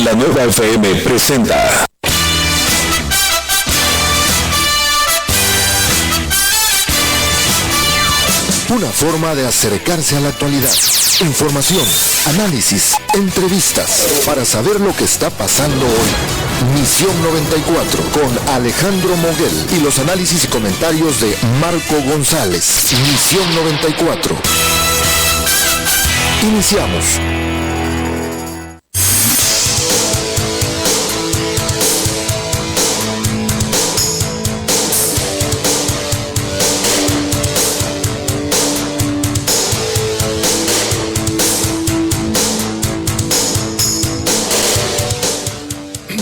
La Nueva FM presenta una forma de acercarse a la actualidad. Información, análisis, entrevistas, para saber lo que está pasando hoy. Misión 94 con Alejandro Moguel y los análisis y comentarios de Marco González. Misión 94. Iniciamos.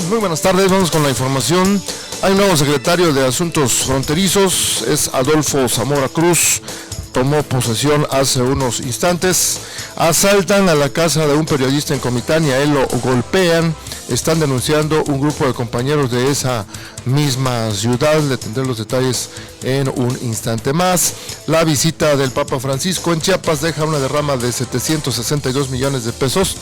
Muy buenas tardes, vamos con la información. Hay un nuevo secretario de Asuntos Fronterizos, es Adolfo Zamora Cruz. Tomó posesión hace unos instantes. Asaltan a la casa de un periodista en Comitán y a él lo golpean. Están denunciando un grupo de compañeros de esa misma ciudad. Le tendré los detalles en un instante más. La visita del Papa Francisco en Chiapas deja una derrama de 762 millones de pesos.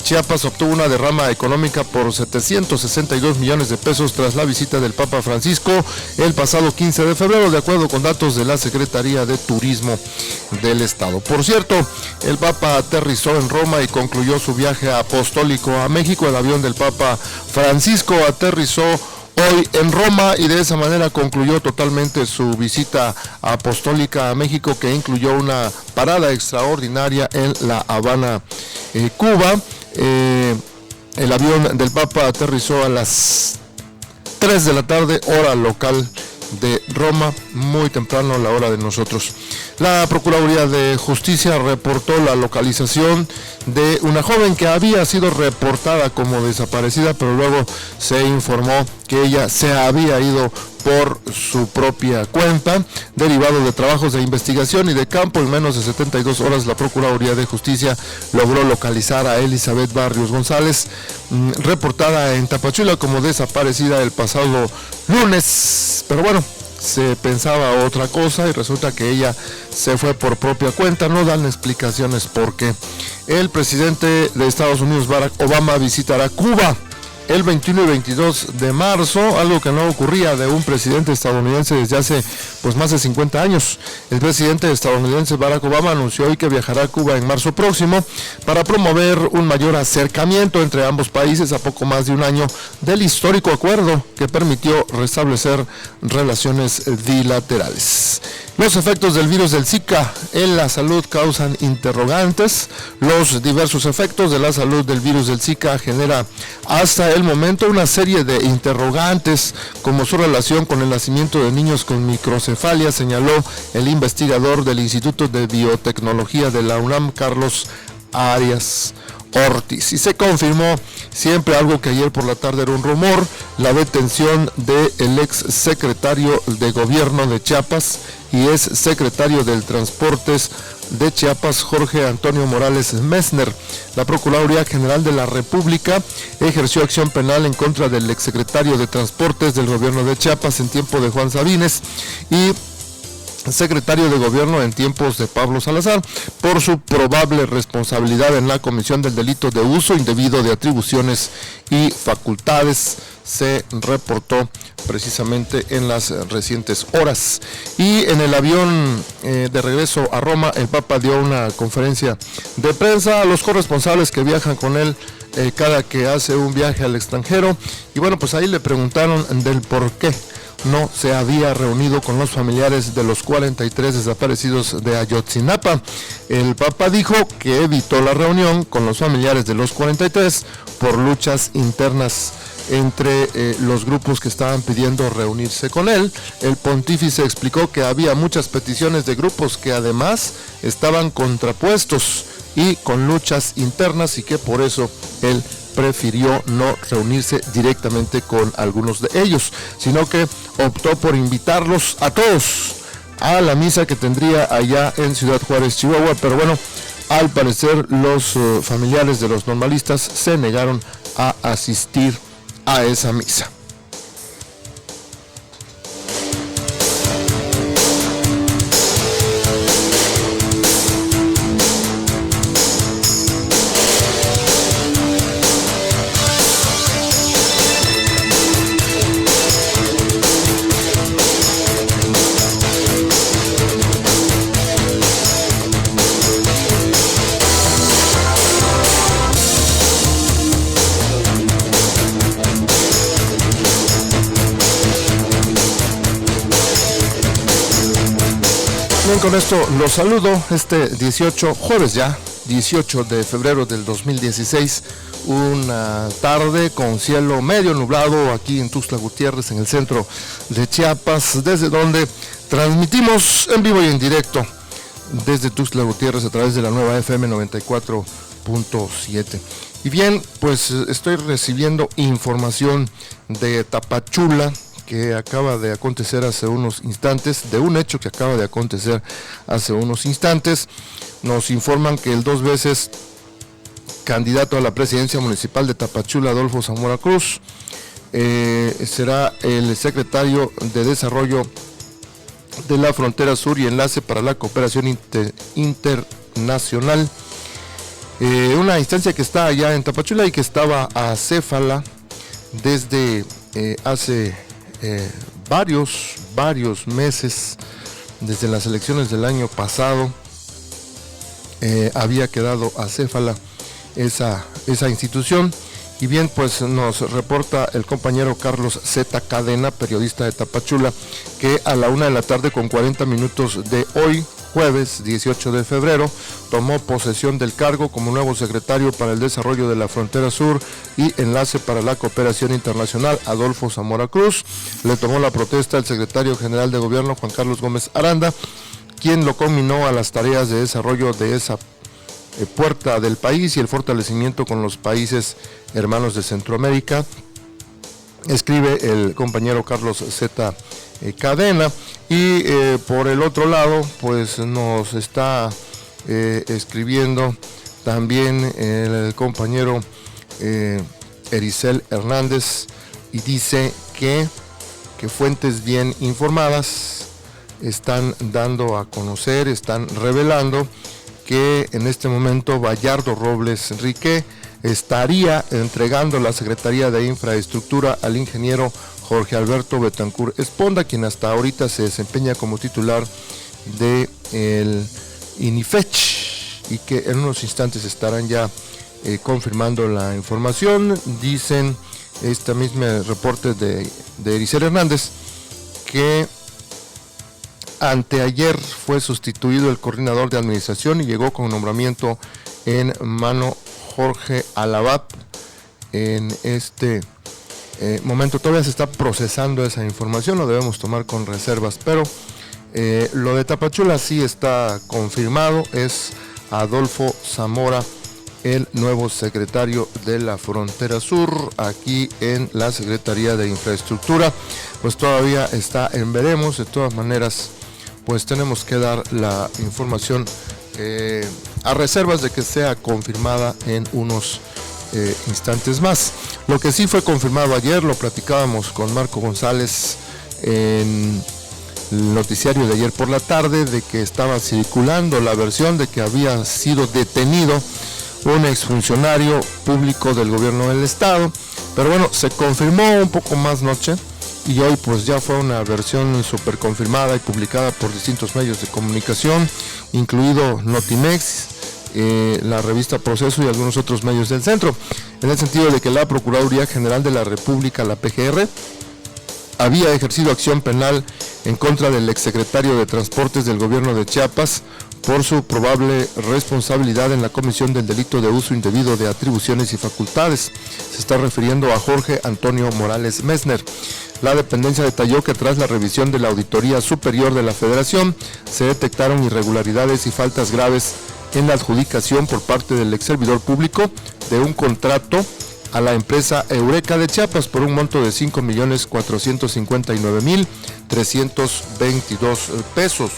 Chiapas obtuvo una derrama económica por 762 millones de pesos tras la visita del Papa Francisco el pasado 15 de febrero, de acuerdo con datos de la Secretaría de Turismo del Estado. Por cierto, el Papa aterrizó en Roma y concluyó su viaje apostólico a México. El avión del Papa Francisco aterrizó hoy en Roma y de esa manera concluyó totalmente su visita apostólica a México, que incluyó una parada extraordinaria en La Habana, Cuba. El avión del Papa aterrizó a las 3 de la tarde, hora local de Roma, muy temprano, la hora de nosotros. La Procuraduría de Justicia reportó la localización de una joven que había sido reportada como desaparecida, pero luego se informó que ella se había ido por su propia cuenta, derivado de trabajos de investigación y de campo. En menos de 72 horas la Procuraduría de Justicia logró localizar a Elizabeth Barrios González, reportada en Tapachula como desaparecida el pasado lunes, pero bueno, se pensaba otra cosa y resulta que ella se fue por propia cuenta. No dan explicaciones por qué. El presidente de Estados Unidos, Barack Obama, visitará Cuba el 21 y 22 de marzo, algo que no ocurría de un presidente estadounidense desde hace más de 50 años. El presidente estadounidense Barack Obama anunció hoy que viajará a Cuba en marzo próximo para promover un mayor acercamiento entre ambos países a poco más de un año del histórico acuerdo que permitió restablecer relaciones bilaterales. Los efectos del virus del Zika en la salud causan interrogantes. Los diversos efectos de la salud del virus del Zika genera hasta el momento una serie de interrogantes, como su relación con el nacimiento de niños con microcefalia, señaló el investigador del Instituto de Biotecnología de la UNAM, Carlos Arias Ortiz. Y se confirmó siempre algo que ayer por la tarde era un rumor: la detención del ex secretario de gobierno de Chiapas y es secretario del Transportes de Chiapas, Jorge Antonio Morales Messner. La Procuraduría General de la República ejerció acción penal en contra del exsecretario de Transportes del gobierno de Chiapas en tiempo de Juan Sabines y secretario de gobierno en tiempos de Pablo Salazar por su probable responsabilidad en la comisión del delito de uso indebido de atribuciones y facultades. Se reportó precisamente en las recientes horas. Y en el avión de regreso a Roma, el Papa dio una conferencia de prensa a los corresponsales que viajan con él cada que hace un viaje al extranjero. Y bueno, pues ahí le preguntaron del por qué no se había reunido con los familiares de los 43 desaparecidos de Ayotzinapa. El Papa dijo que evitó la reunión con los familiares de los 43 por luchas internas entre los grupos que estaban pidiendo reunirse con él. El pontífice explicó que había muchas peticiones de grupos que además estaban contrapuestos y con luchas internas y que por eso él prefirió no reunirse directamente con algunos de ellos, sino que optó por invitarlos a todos a la misa que tendría allá en Ciudad Juárez, Chihuahua. Pero bueno, al parecer los familiares de los normalistas se negaron a asistir a esa misa. Bien, con esto los saludo este jueves ya, 18 de febrero del 2016, una tarde con cielo medio nublado aquí en Tuxtla Gutiérrez, en el centro de Chiapas, desde donde transmitimos en vivo y en directo desde Tuxtla Gutiérrez a través de la nueva FM 94.7. Y bien, pues estoy recibiendo información de Tapachula, que acaba de acontecer hace unos instantes, de un hecho que acaba de acontecer hace unos instantes. Nos informan que el 2 veces candidato a la presidencia municipal de Tapachula, Adolfo Zamora Cruz, será el secretario de Desarrollo de la Frontera Sur y Enlace para la Cooperación Internacional. Una instancia que está allá en Tapachula y que estaba acéfala desde hace varios meses, desde las elecciones del año pasado. Había quedado acéfala esa institución. Y bien, pues nos reporta el compañero Carlos Z. Cadena, periodista de Tapachula, que a la 1:40 p.m. de hoy, jueves 18 de febrero, tomó posesión del cargo como nuevo secretario para el Desarrollo de la Frontera Sur y Enlace para la Cooperación Internacional, Adolfo Zamora Cruz. Le tomó la protesta el secretario general de Gobierno, Juan Carlos Gómez Aranda, quien lo combinó a las tareas de desarrollo de esa puerta del país y el fortalecimiento con los países hermanos de Centroamérica. Escribe el compañero Carlos Z. Cadena. Y por el otro lado, pues nos está escribiendo también el compañero Ericel Hernández, y dice que fuentes bien informadas están dando a conocer, están revelando que en este momento Bayardo Robles Enrique estaría entregando la Secretaría de Infraestructura al ingeniero Jorge Alberto Betancur Esponda, quien hasta ahorita se desempeña como titular de el INIFECH, y que en unos instantes estarán ya confirmando la información. Dicen este mismo reporte de Ericel Hernández que anteayer fue sustituido el coordinador de administración y llegó con nombramiento en mano Jorge Alabat. En este momento todavía se está procesando esa información, lo debemos tomar con reservas, pero lo de Tapachula sí está confirmado, es Adolfo Zamora, el nuevo secretario de la Frontera Sur, aquí en la Secretaría de Infraestructura. Pues todavía está en veremos. De todas maneras, pues tenemos que dar la información a reservas de que sea confirmada en unos instantes más. Lo que sí fue confirmado ayer, lo platicábamos con Marco González en el noticiario de ayer por la tarde, de que estaba circulando la versión de que había sido detenido un exfuncionario público del gobierno del estado, pero bueno, se confirmó un poco más noche y hoy pues ya fue una versión súper confirmada y publicada por distintos medios de comunicación, incluido Notimex, la revista Proceso y algunos otros medios del centro, en el sentido de que la Procuraduría General de la República, la PGR, había ejercido acción penal en contra del exsecretario de Transportes del gobierno de Chiapas por su probable responsabilidad en la comisión del delito de uso indebido de atribuciones y facultades. Se está refiriendo a Jorge Antonio Morales Messner. La dependencia detalló que tras la revisión de la Auditoría Superior de la Federación se detectaron irregularidades y faltas graves en la adjudicación por parte del exservidor público de un contrato a la empresa Eureka de Chiapas por un monto de 5.459.322 pesos.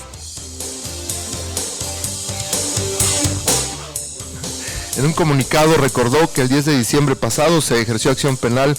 En un comunicado recordó que el 10 de diciembre pasado se ejerció acción penal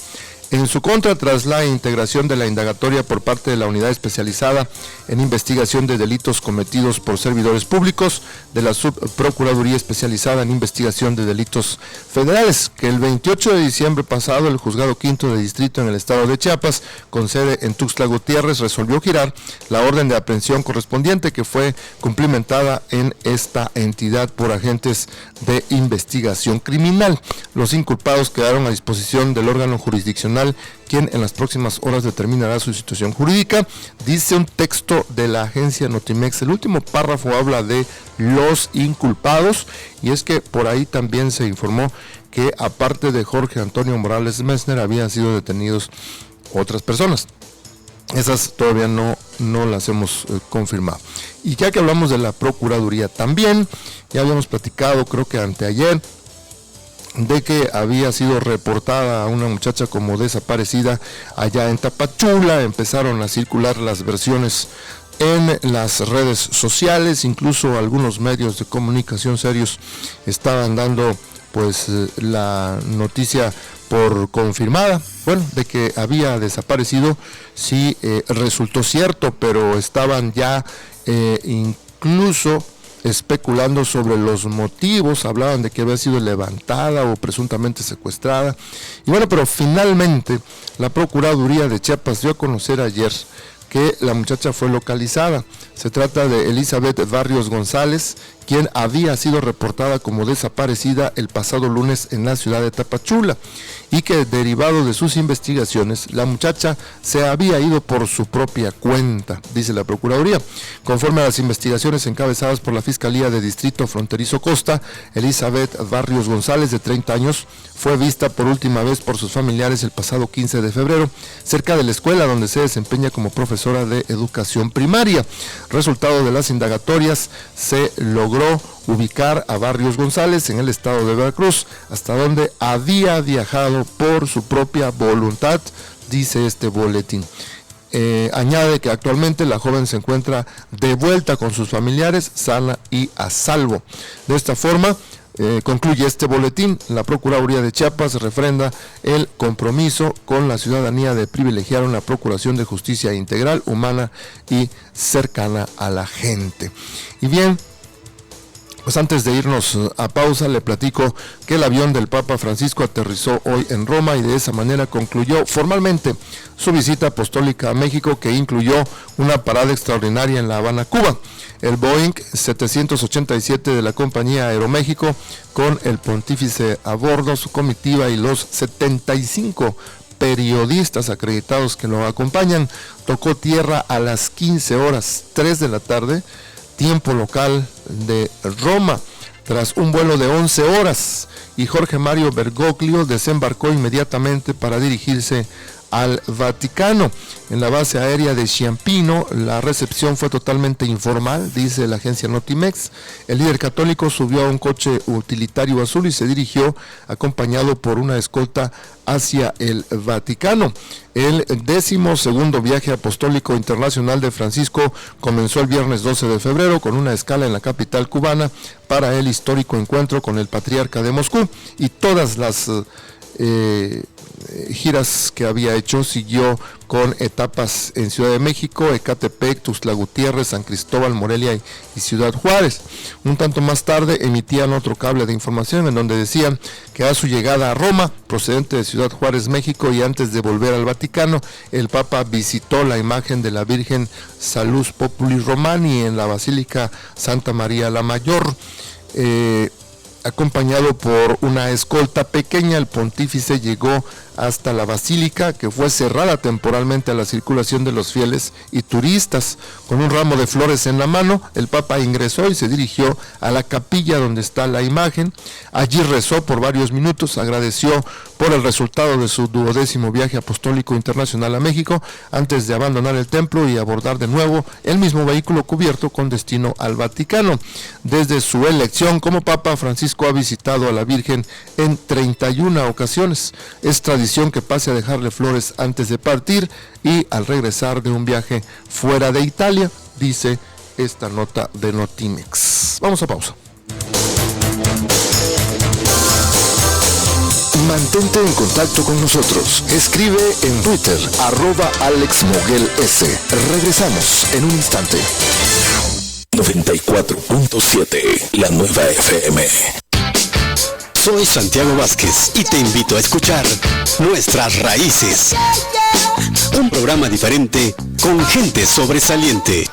en su contra tras la integración de la indagatoria por parte de la Unidad Especializada en Investigación de Delitos Cometidos por Servidores Públicos de la Subprocuraduría Especializada en Investigación de Delitos Federales, que el 28 de diciembre pasado el Juzgado Quinto de Distrito en el estado de Chiapas, con sede en Tuxtla Gutiérrez, resolvió girar la orden de aprehensión correspondiente que fue cumplimentada en esta entidad por agentes de investigación criminal. Los inculpados quedaron a disposición del órgano jurisdiccional, quien en las próximas horas determinará su situación jurídica, dice un texto comunicado de la agencia Notimex. El último párrafo habla de los inculpados, y es que por ahí también se informó que aparte de Jorge Antonio Morales Messner habían sido detenidos otras personas. Esas todavía no las hemos confirmado. Y ya que hablamos de la Procuraduría también, ya habíamos platicado, creo que anteayer, de que había sido reportada a una muchacha como desaparecida allá en Tapachula. Empezaron a circular las versiones en las redes sociales, incluso algunos medios de comunicación serios estaban dando pues la noticia por confirmada, bueno, de que había desaparecido. Sí, resultó cierto, pero estaban ya incluso especulando sobre los motivos, hablaban de que había sido levantada o presuntamente secuestrada. Y bueno, pero finalmente la Procuraduría de Chiapas dio a conocer ayer que la muchacha fue localizada. Se trata de Elizabeth Barrios González, quien había sido reportada como desaparecida el pasado lunes en la ciudad de Tapachula, y que derivado de sus investigaciones, la muchacha se había ido por su propia cuenta, dice la Procuraduría. Conforme a las investigaciones encabezadas por la Fiscalía de Distrito Fronterizo Costa, Elizabeth Barrios González, de 30 años, fue vista por última vez por sus familiares el pasado 15 de febrero, cerca de la escuela donde se desempeña como profesora de educación primaria. Resultado de las indagatorias, se logró ubicar a Barrios González en el estado de Veracruz, hasta donde había viajado por su propia voluntad, dice este boletín. Añade que actualmente la joven se encuentra de vuelta con sus familiares, sana y a salvo. De esta forma, concluye este boletín, la Procuraduría de Chiapas refrenda el compromiso con la ciudadanía de privilegiar una procuración de justicia integral, humana y cercana a la gente. Y bien, pues antes de irnos a pausa, le platico que el avión del Papa Francisco aterrizó hoy en Roma y de esa manera concluyó formalmente su visita apostólica a México, que incluyó una parada extraordinaria en La Habana, Cuba. El Boeing 787 de la compañía Aeroméxico, con el pontífice a bordo, su comitiva y los 75 periodistas acreditados que lo acompañan, tocó tierra a las 15 horas 3 de la tarde, tiempo local de Roma, tras un vuelo de 11 horas, y Jorge Mario Bergoglio desembarcó inmediatamente para dirigirse al Vaticano. En la base aérea de Ciampino, la recepción fue totalmente informal, dice la agencia Notimex. El líder católico subió a un coche utilitario azul y se dirigió acompañado por una escolta hacia el Vaticano. El 12º viaje apostólico internacional de Francisco comenzó el viernes 12 de febrero con una escala en la capital cubana para el histórico encuentro con el patriarca de Moscú, y todas las giras que había hecho siguió con etapas en Ciudad de México, Ecatepec, Tuxtla Gutiérrez, San Cristóbal, Morelia y Ciudad Juárez. Un tanto más tarde emitían otro cable de información en donde decían que a su llegada a Roma, procedente de Ciudad Juárez, México, y antes de volver al Vaticano, el Papa visitó la imagen de la Virgen Salus Populi Romani en la Basílica Santa María la Mayor. Acompañado por una escolta pequeña, el pontífice llegó hasta la basílica, que fue cerrada temporalmente a la circulación de los fieles y turistas. Con un ramo de flores en la mano, el Papa ingresó y se dirigió a la capilla donde está la imagen. Allí rezó por varios minutos, agradeció por el resultado de su 12º viaje apostólico internacional a México, antes de abandonar el templo y abordar de nuevo el mismo vehículo cubierto con destino al Vaticano. Desde su elección como Papa, Francisco ha visitado a la Virgen en 31 ocasiones. Es tradición que pase a dejarle flores antes de partir y al regresar de un viaje fuera de Italia, dice esta nota de Notimex. Vamos a pausa. Mantente en contacto con nosotros. Escribe en Twitter, @AlexMoguelS. Regresamos en un instante. 94.7, la nueva FM. Soy Santiago Vázquez y te invito a escuchar Nuestras Raíces, un programa diferente con gente sobresaliente.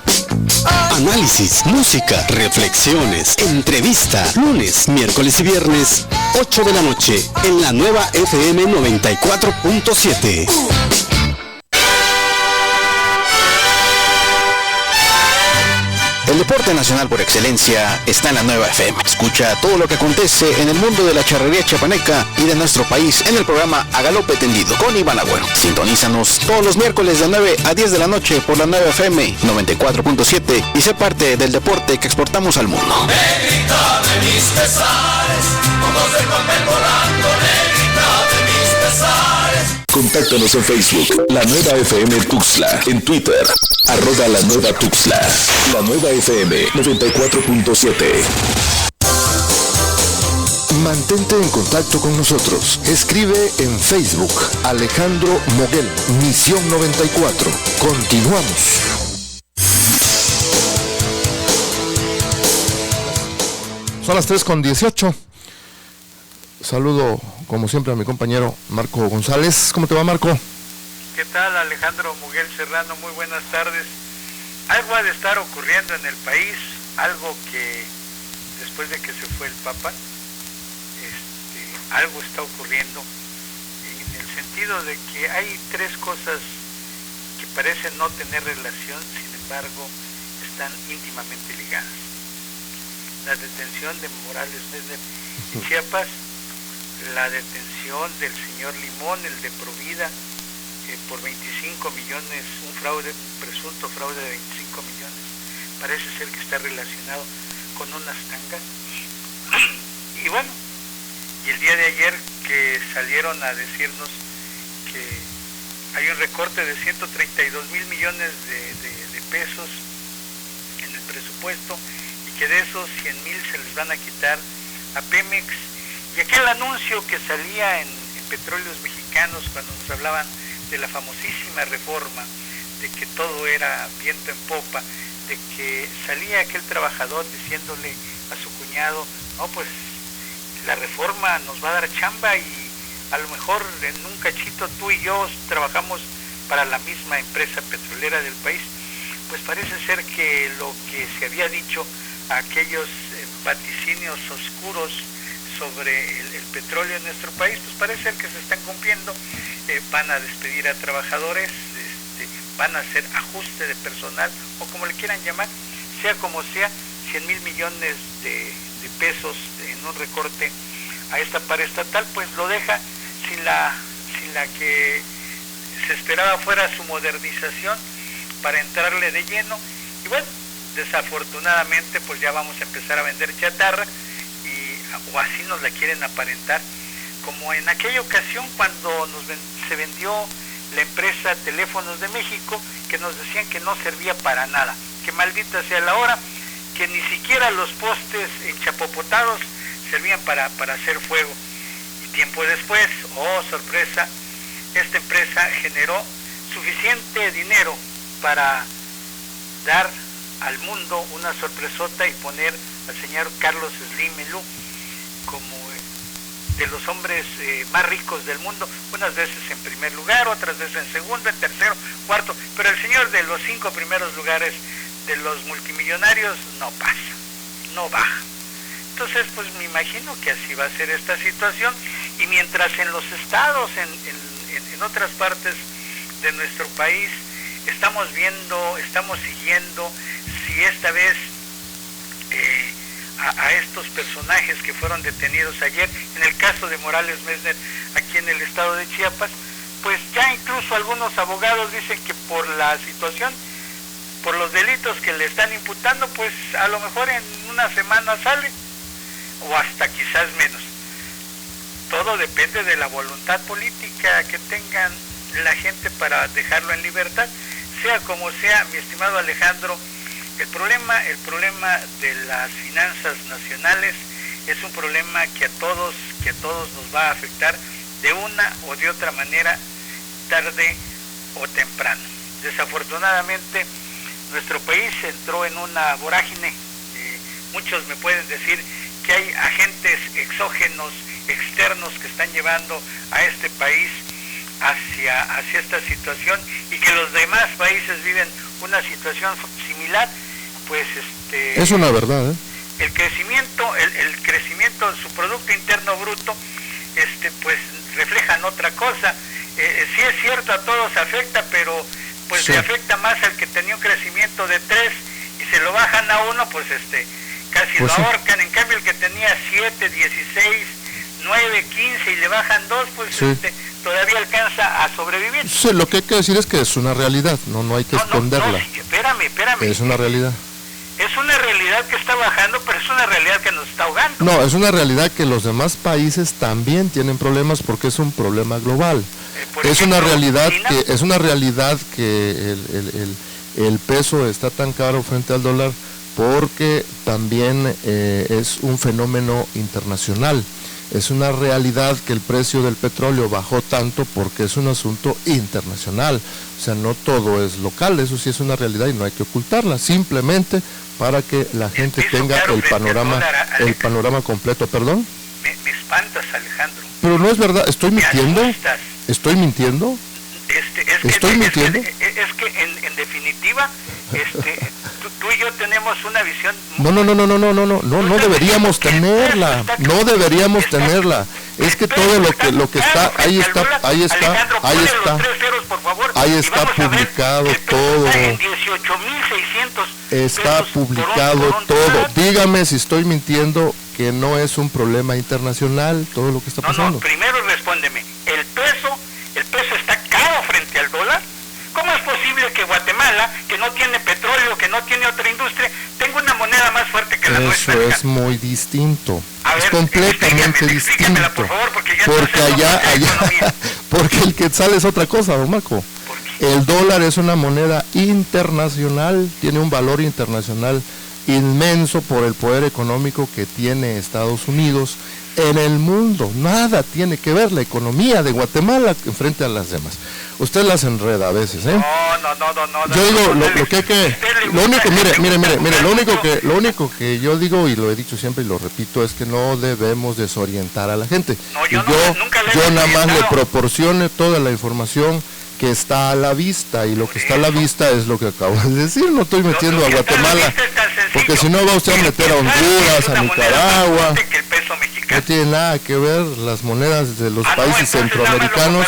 Análisis, música, reflexiones, entrevista, lunes, miércoles y viernes, 8 de la noche, en la nueva FM 94.7. El deporte nacional por excelencia está en la Nueva FM. Escucha todo lo que acontece en el mundo de la charrería chiapaneca y de nuestro país en el programa A Galope Tendido con Iván Agüero. Sintonízanos todos los miércoles de 9 a 10 de la noche por la Nueva FM 94.7 y sé parte del deporte que exportamos al mundo. Negrita de mis pesares, ojos del papel volando, negrita de mis pesares. Contáctanos en Facebook, La Nueva FM Tuxtla, en Twitter, @La Nueva Tuxtla, La Nueva FM 94.7. Mantente en contacto con nosotros. Escribe en Facebook, Alejandro Moguel, Misión 94. Continuamos. Son las 3:18. Saludo, como siempre, a mi compañero Marco González. ¿Cómo te va, Marco? ¿Qué tal, Alejandro Muguel Serrano? Muy buenas tardes. Algo ha de estar ocurriendo en el país, algo que después de que se fue el Papa, algo está ocurriendo en el sentido de que hay tres cosas que parecen no tener relación, sin embargo, están íntimamente ligadas. La detención de Morales Mezner en Chiapas, la detención del señor Limón, el de Provida, por 25 millones, un presunto fraude de 25 millones, parece ser que está relacionado con unas tangas. Y bueno, y el día de ayer que salieron a decirnos que hay un recorte de 132 mil millones de pesos en el presupuesto y que de esos 100 mil se les van a quitar a Pemex. Y aquel anuncio que salía en Petróleos Mexicanos cuando nos hablaban de la famosísima reforma, de que todo era viento en popa, de que salía aquel trabajador diciéndole a su cuñado, no, pues la reforma nos va a dar chamba y a lo mejor en un cachito tú y yo trabajamos para la misma empresa petrolera del país. Pues parece ser que lo que se había dicho, aquellos vaticinios oscuros sobre el petróleo en nuestro país, pues parece ser que se están cumpliendo. Van a despedir a trabajadores, van a hacer ajuste de personal, o como le quieran llamar, sea como sea, 100 mil millones de pesos en un recorte a esta paraestatal, pues lo deja sin la que se esperaba fuera su modernización para entrarle de lleno. Y bueno, desafortunadamente pues ya vamos a empezar a vender chatarra, o así nos la quieren aparentar, como en aquella ocasión cuando se vendió la empresa Teléfonos de México, que nos decían que no servía para nada, que maldita sea la hora, que ni siquiera los postes enchapopotados servían para hacer fuego. Y tiempo después, oh sorpresa, esta empresa generó suficiente dinero para dar al mundo una sorpresota y poner al señor Carlos Slim Elú como de los hombres más ricos del mundo, unas veces en primer lugar, otras veces en segundo, en tercero, cuarto, pero el señor de los 5 primeros lugares de los multimillonarios no pasa, no baja. Entonces pues me imagino que así va a ser esta situación, y mientras en los estados, en otras partes de nuestro país, estamos siguiendo si esta vez a estos personajes que fueron detenidos ayer, en el caso de Morales Mezner aquí en el estado de Chiapas, pues ya incluso algunos abogados dicen que por la situación, por los delitos que le están imputando, pues a lo mejor en una semana sale, o hasta quizás menos. Todo depende de la voluntad política que tengan la gente para dejarlo en libertad. Sea como sea, mi estimado Alejandro, el problema de las finanzas nacionales es un problema que a todos nos va a afectar de una o de otra manera, tarde o temprano. Desafortunadamente, nuestro país entró en una vorágine. Muchos me pueden decir que hay agentes exógenos, externos, que están llevando a este país hacia esta situación, y que los demás países viven una situación similar. Pues es una verdad, el crecimiento, su Producto Interno Bruto, pues reflejan otra cosa. Sí es cierto, a todos afecta, pero pues sí, le afecta más al que tenía un crecimiento de 3 y se lo bajan a uno, pues casi Pues lo sí. ahorcan. En cambio el que tenía 7, 16, 9, 15 y le bajan 2, pues Sí. todavía alcanza a sobrevivir. Sí, lo que hay que decir es que es una realidad, no hay que esconderla. Sí, espérame. Es una realidad. Es una realidad que está bajando, pero es una realidad que nos está ahogando. No, es una realidad que los demás países también tienen problemas porque es un problema global. Por Es ejemplo, una realidad que el peso está tan caro frente al dólar porque también es un fenómeno internacional. Es una realidad que el precio del petróleo bajó tanto porque es un asunto internacional. O sea, no todo es local, eso sí es una realidad y no hay que ocultarla, simplemente para que la gente peso tenga caro el frente al panorama, dólar, el panorama completo, perdón. Me espantas, Alejandro. Pero no es verdad, ¿estoy Me mintiendo? asustas. ¿Estoy mintiendo? ¿Estoy mintiendo? Es que en definitiva, tú y yo tenemos una visión. No deberíamos tenerla, no deberíamos tenerla. Es que todo lo que está, ahí está publicado todo. En 18,600 Está pesos publicado por un todo. dólar. Dígame si estoy mintiendo que no es un problema internacional todo lo que está pasando. No, primero respóndeme. ¿El peso está caro frente al dólar? ¿Cómo es posible que Guatemala, que no tiene petróleo, que no tiene otra industria, tenga una moneda más fuerte que la nuestra? Eso es muy distinto. A ver, Es completamente explícamela, distinto. por favor, porque ya Porque no sé allá, cómo es la economía. porque el quetzal es otra cosa, don Marco. ¿Por qué? El dólar es una moneda internacional, tiene un valor internacional inmenso por el poder económico que tiene Estados Unidos en el mundo. Nada tiene que ver la economía de Guatemala frente a las demás. Usted las enreda a veces, ¿eh? No. Yo digo, lo único que yo digo y lo he dicho siempre y lo repito es que no debemos desorientar a la gente. No, Y yo nunca le he yo nada más le desorientado. proporcione toda la información que está a la vista y lo que está a la vista es lo que acabo de decir. No estoy metiendo a Lo que está a la Guatemala vista es tan sencillo. porque si no va usted a meter a Honduras, a Nicaragua. Que el peso mexicano. No tiene nada que ver las monedas de los países centroamericanos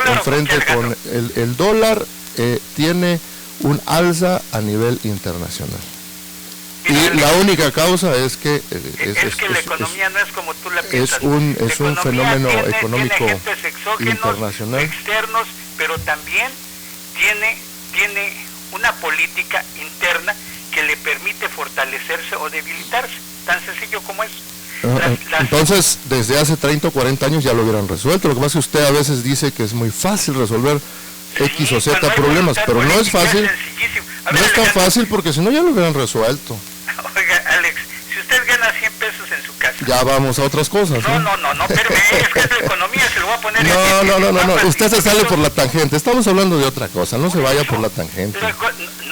enfrente con el dólar. Tiene un alza a nivel internacional. Y la única causa es que es que la economía no es como tú la piensas. es un fenómeno tiene económico agentes exógenos, internacional. externos, pero también tiene una política interna que le permite fortalecerse o debilitarse, tan sencillo como es. Entonces, desde hace 30 o 40 años ya lo hubieran resuelto. Lo que pasa es que usted a veces dice que es muy fácil resolver X o Z problemas, pero no es fácil. No es tan fácil porque si no ya lo hubieran resuelto. Oiga, Alex, si usted gana 100 pesos en su casa. Ya vamos a otras cosas. No, pero es que es la economía, se lo voy a poner. No, usted se sale por la tangente. Estamos hablando de otra cosa, no se vaya por la tangente.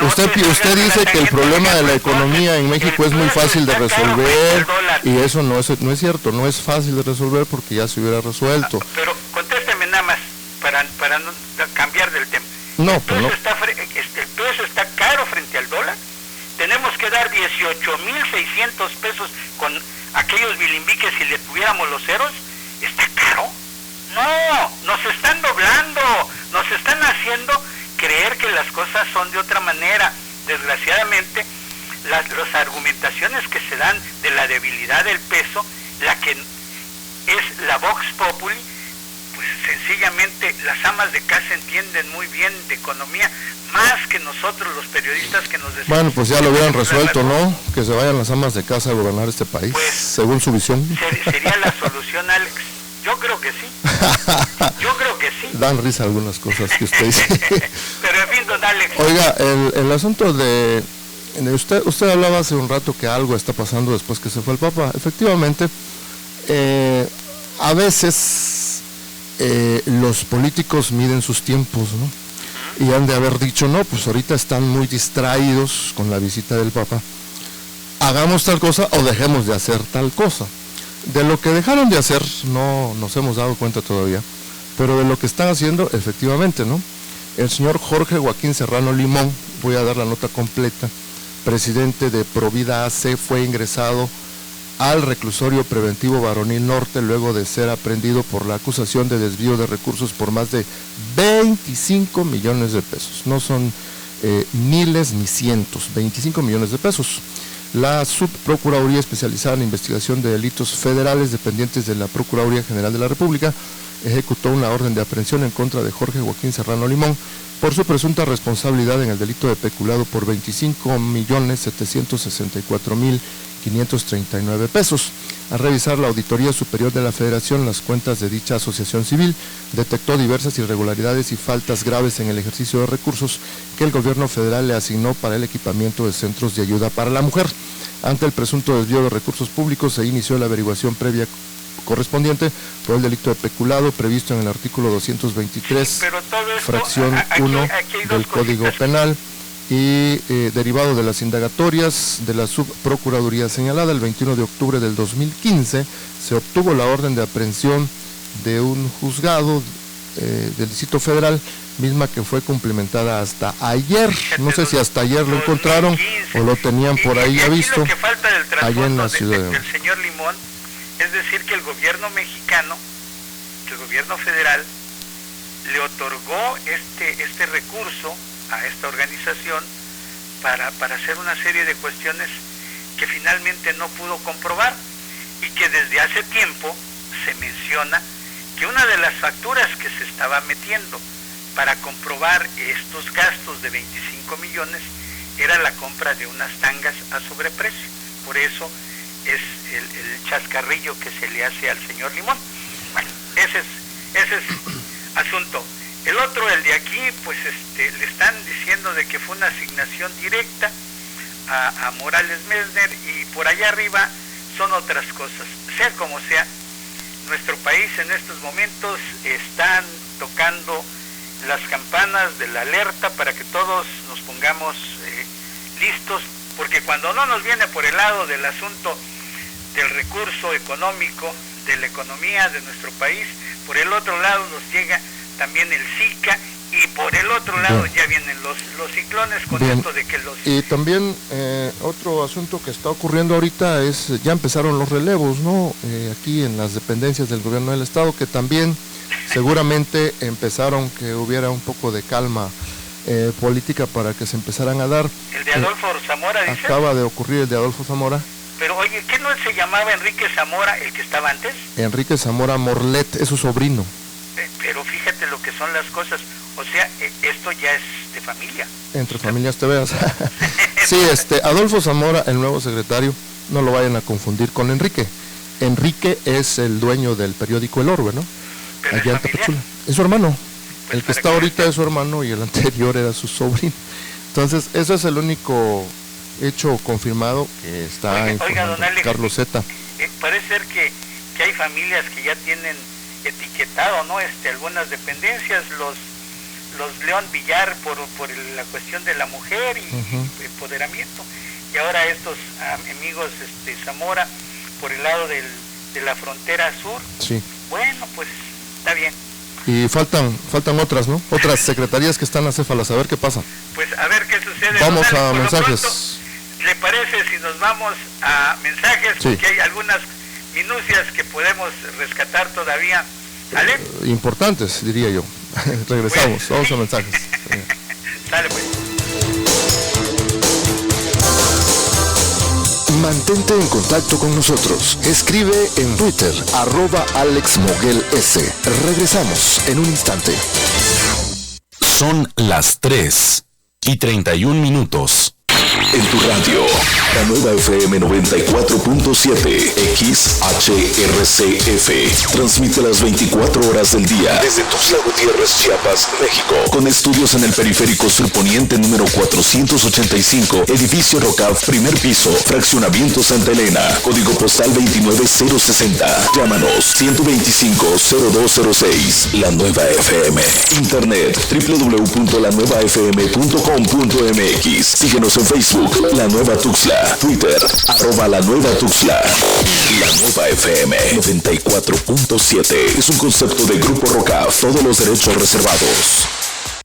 Usted dice que el problema de la economía en México es muy fácil de resolver y eso no es cierto, no es fácil de resolver porque ya se hubiera resuelto. Pero contésteme nada más para no cambiar del tema. No, pues no. El peso está caro frente al dólar. Tenemos que dar 18,600 pesos con aquellos bilimbiques si le tuviéramos los ceros. ¿Está caro? No, nos están doblando, nos están haciendo creer que las cosas son de otra manera. Desgraciadamente, las argumentaciones que se dan de la debilidad del peso, la que es la Vox Populi, pues sencillamente las amas de casa entienden muy bien de economía, más que nosotros los periodistas que nos decimos. Bueno, pues ya lo hubieran resuelto, ¿no? Que se vayan las amas de casa a gobernar este país, pues, según su visión. Sería la solución, Alex. Yo creo que sí. Dan risa algunas cosas que usted dice. Pero en fin, don Alex. Oiga, el asunto de usted hablaba hace un rato que algo está pasando después que se fue el Papa. Efectivamente, a veces los políticos miden sus tiempos, ¿no? Y han de haber dicho, no, pues ahorita están muy distraídos con la visita del Papa. Hagamos tal cosa o dejemos de hacer tal cosa. De lo que dejaron de hacer no nos hemos dado cuenta todavía, pero de lo que están haciendo, efectivamente, ¿no? El señor Jorge Joaquín Serrano Limón, voy a dar la nota completa, presidente de Provida AC, fue ingresado al reclusorio preventivo Varonil Norte luego de ser aprehendido por la acusación de desvío de recursos por más de 25 millones de pesos. No son miles ni cientos, 25 millones de pesos. La Subprocuraduría Especializada en Investigación de Delitos Federales, dependientes de la Procuraduría General de la República, ejecutó una orden de aprehensión en contra de Jorge Joaquín Serrano Limón por su presunta responsabilidad en el delito de peculado por 25.764.539 pesos. Al revisar la Auditoría Superior de la Federación las cuentas de dicha asociación civil, detectó diversas irregularidades y faltas graves en el ejercicio de recursos que el gobierno federal le asignó para el equipamiento de centros de ayuda para la mujer. Ante el presunto desvío de recursos públicos se inició la averiguación previa correspondiente por el delito de peculado previsto en el artículo 223, fracción 1 del Código Penal, y derivado de las indagatorias de la Subprocuraduría señalada, el 21 de octubre del 2015 se obtuvo la orden de aprehensión de un juzgado del Distrito Federal, misma que fue cumplimentada hasta ayer. No sé si hasta ayer lo encontraron o lo tenían por ahí ya visto, allá en la ciudad del señor Limón. Es decir, que el gobierno mexicano, el gobierno federal, le otorgó este recurso a esta organización para hacer una serie de cuestiones que finalmente no pudo comprobar, y que desde hace tiempo se menciona que una de las facturas que se estaba metiendo para comprobar estos gastos de 25 millones era la compra de unas tangas a sobreprecio. Por eso es el chascarrillo que se le hace al señor Limón. Bueno, ese es asunto. El otro, el de aquí, pues le están diciendo de que fue una asignación directa a Morales Messner, y por allá arriba son otras cosas. Sea como sea, nuestro país en estos momentos están tocando las campanas de la alerta para que todos nos pongamos listos, porque cuando no nos viene por el lado del asunto del recurso económico, de la economía de nuestro país, por el otro lado nos llega también el Zika, y por el otro lado ya vienen los ciclones con esto de que los... Y también otro asunto que está ocurriendo ahorita es, ya empezaron los relevos, ¿no? Aquí en las dependencias del gobierno del estado, que también seguramente empezaron, que hubiera un poco de calma política para que se empezaran a dar. El de Adolfo Zamora, dice. Acaba de ocurrir el de Adolfo Zamora. Pero oye, ¿qué no se llamaba Enrique Zamora, el que estaba antes? Enrique Zamora Morlet, es su sobrino. Pero fíjate lo que son las cosas, o sea, esto ya es de familia. Entre familias te veas. Sí, Adolfo Zamora, el nuevo secretario, no lo vayan a confundir con Enrique. Enrique es el dueño del periódico El Orbe, ¿no? Pero allá en Tapachula. Es su hermano. Pues el que está ahorita es su hermano y el anterior era su sobrino. Entonces, eso es el único hecho confirmado que está oiga, don Alex, Carlos Zeta. Parece ser que hay familias que ya tienen etiquetado, ¿no? Algunas dependencias, los León Villar por la cuestión de la mujer y empoderamiento, y ahora estos amigos Zamora por el lado de la frontera sur. Sí. Bueno, pues está bien. Y faltan otras, ¿no? Otras secretarías que están acéfalas, a ver qué pasa. Pues a ver qué sucede. Vamos a por mensajes. Pronto, ¿le parece si nos vamos a mensajes? Sí. Porque hay algunas minucias que podemos rescatar todavía. ¿Vale? Importantes, diría yo. Regresamos, pues, vamos a mensajes. Dale pues. Mantente en contacto con nosotros. Escribe en Twitter, @AlexMoguelS. Regresamos en un instante. Son las 3:31. En tu radio, la nueva FM 94.7 XHRCF. Transmite las 24 horas del día desde Tuxtla Gutiérrez, Chiapas, México. Con estudios en el periférico surponiente número 485, edificio Rocaf, primer piso, fraccionamiento Santa Elena. Código postal 29060. Llámanos 125-0206. La nueva FM. Internet www.lanuevafm.com.mx. Síguenos en Facebook, La Nueva Tuxtla. Twitter, @La Nueva Tuxtla. La Nueva FM 94.7 es un concepto de Grupo Rocaf. Todos los derechos reservados.